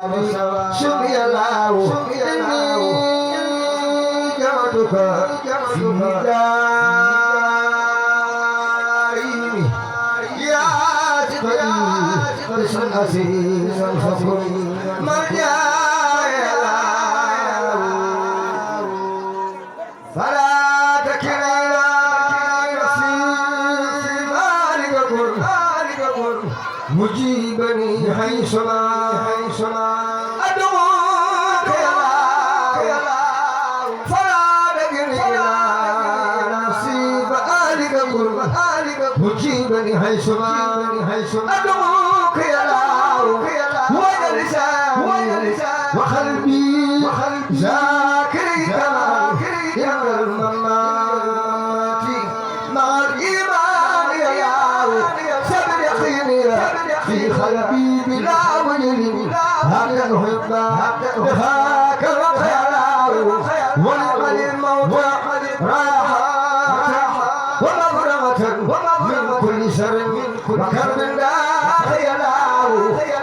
شكري الله إني جمعتك في داري يا سيدي قرص أسير الفخر مرجع فلا تكلنا نفسي مالك قر مجيبني حيثما أدعوك يا الله فلا تكلنا نفسي مالك قر مجيبني حيثما أدعوك يا الله ولساني وقلبي ذاكري يا الممات مع الإيمان يا سبر يقيني في قلبي بلا وجل هكذا الحب وهاك الخيال ولمن الموت راحة ومغرمة من كل شر وكرب لا خيال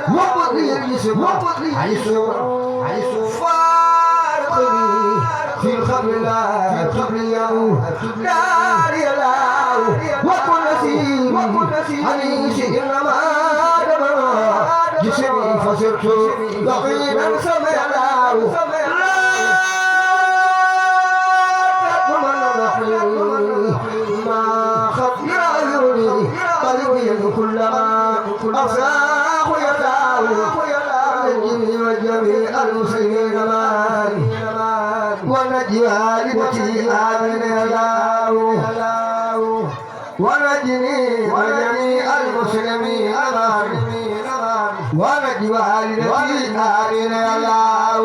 وبطلي الجسم حيث فارقني في الخبر لا تبليه دار يلاو وكل نسيم حنيش إنما دمر جسمي فصرت ضغينا سمع لاو لا تقمن نحني ما خط يعيرني قلبي كلما أفراح يداو نجني وجميع المسلمين مان ونجي والدتي آمن الله ونجني وجميع المسلمين مان ونجي والدتي آمن الله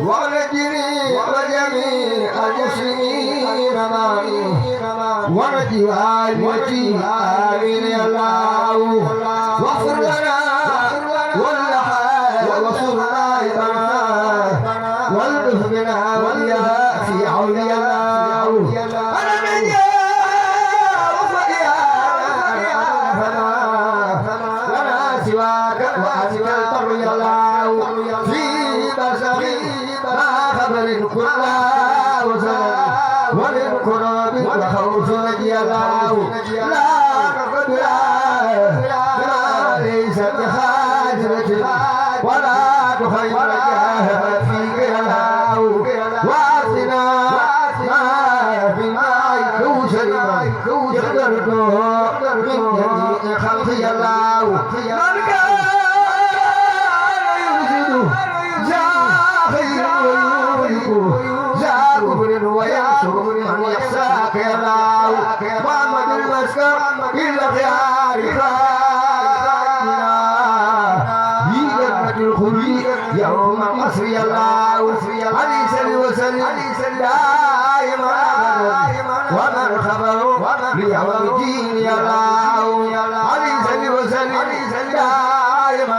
ونجني وجميع المسلمين مان ونجي والدتي آمن الله واغفر لنا والبث بنا وليها في عوني الله أنا من يا فلا سواك وأنت البر الله في بشري ما خبر كل وزن وللقراب وخوف نجي الله لا تقدر ليس بحاجة ولا تخير جاهد فيك الهاو واسنا ما في ماء كوشر يقدرك من جميع خلقي الله من كان يرشد زاخير ويورك زاكبر وينصر من يخشاك يا الله محمد المسكر إلا خيارك الخلي يوم مصري الله علي سلي وسلم دائما ومن خبر ليوم الدين يا الله علي سلي وسلم دائما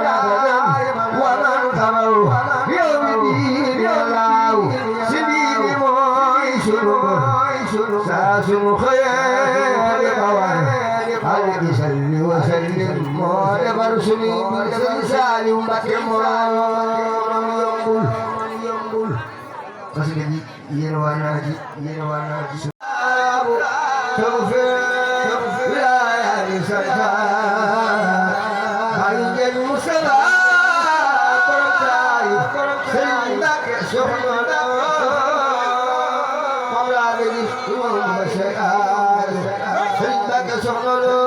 ومن خبر ليوم الدين يا الله سبيل مويشن ساسن خير قوان عليك سل وسلم مول برسلي بسال ومكمل ينبل قصدي ينوانا توفيق لا يسكت خرج المسلى سيدك سبحانه مولا بيشكون بشيئات سيدك سبحانه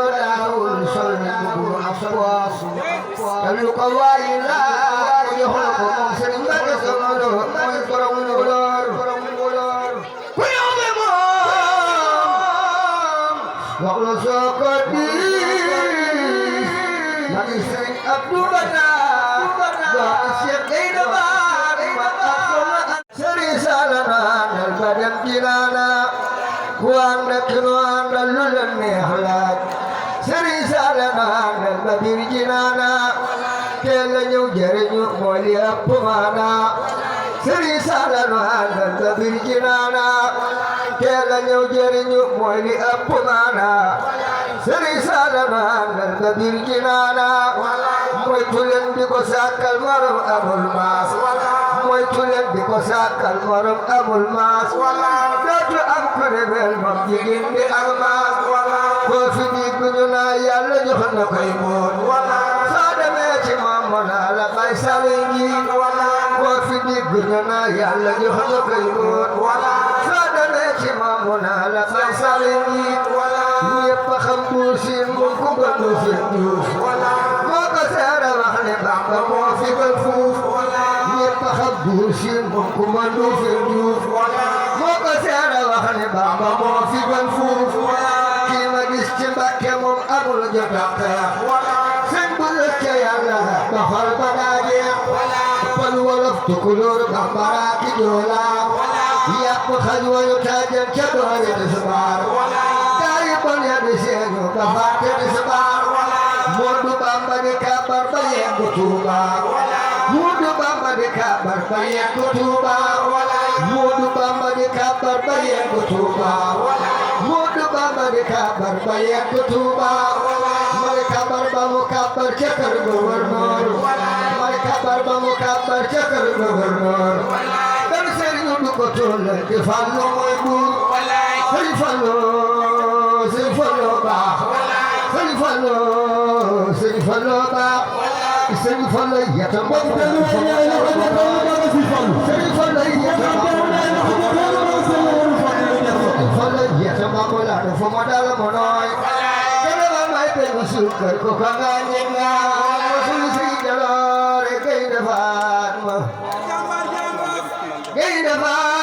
القوائل لا يخلق مسلم لك سمره ويكرم الغلار ويوم وقل سقطي لكن سيد عبد بنا وأسير كيد باري سري سالنا البدن جلانا kuang nekruan lalulan mehlat seri salana nabir jinana kelanyu jerenyu molia pumana seri salana nabir jinana kelanyu jerenyu molia pumana Sëriñ Saada naan nga biir jinaana moytu leen di ko sàkkal morom amul maas moytu leen di ko sàkkal morom amul maas dootu am ku rebel moom jigéen di am maas koo fi digg ñu naa yàlla jox na koy moon soo demee ci moom mu naa la bay sale ngi koo fi digg ñu naa yàlla jox na koy moon soo demee ci moom mu naa la bay sale ngi ñépp xam buur siin mu ku gënu siin duus moo ko seere wax ne Bamba moo fi gën fuuf ñépp xam buur siin mu ku gënu siin duus moo ko seere wax ne Bamba moo fi gën fuuf kii ma gis ci Mbàkke moom amul jot a xeex sëñ bu lës ca yàlla ba xol ba daa jeex pël wolof tukulóor bambara ki joola yàpp xaj wayu taajan ca doole tisbaar gaay bon ya di seenu ba fàtte tisbaar Moodu Bamba di kabar ba yeggu Tuuba Moodu Bamba di kabar ba yeggu Tuuba Moodu Bamba di kabar ba yeggu Tuuba Moodu Bamba di kabar ba yeggu Tuuba mari kabar ba mu kabar ca kër gouverneur mari kabar ba mu kabar ca kër gouverneur dan sëriñ du ko tolle di Fallu mooy buur sëriñ Fallu sëriñ Fallu baax sëriñ Fallu sëriñ Fallu baax sëriñ Fallu yata mbokk sëriñ Fallu yata yata mbokk la dafa mo dal mo nooy dara ma may be sukar ko ka nga ñinga sunu si jaloore gay defaat ma gay defaat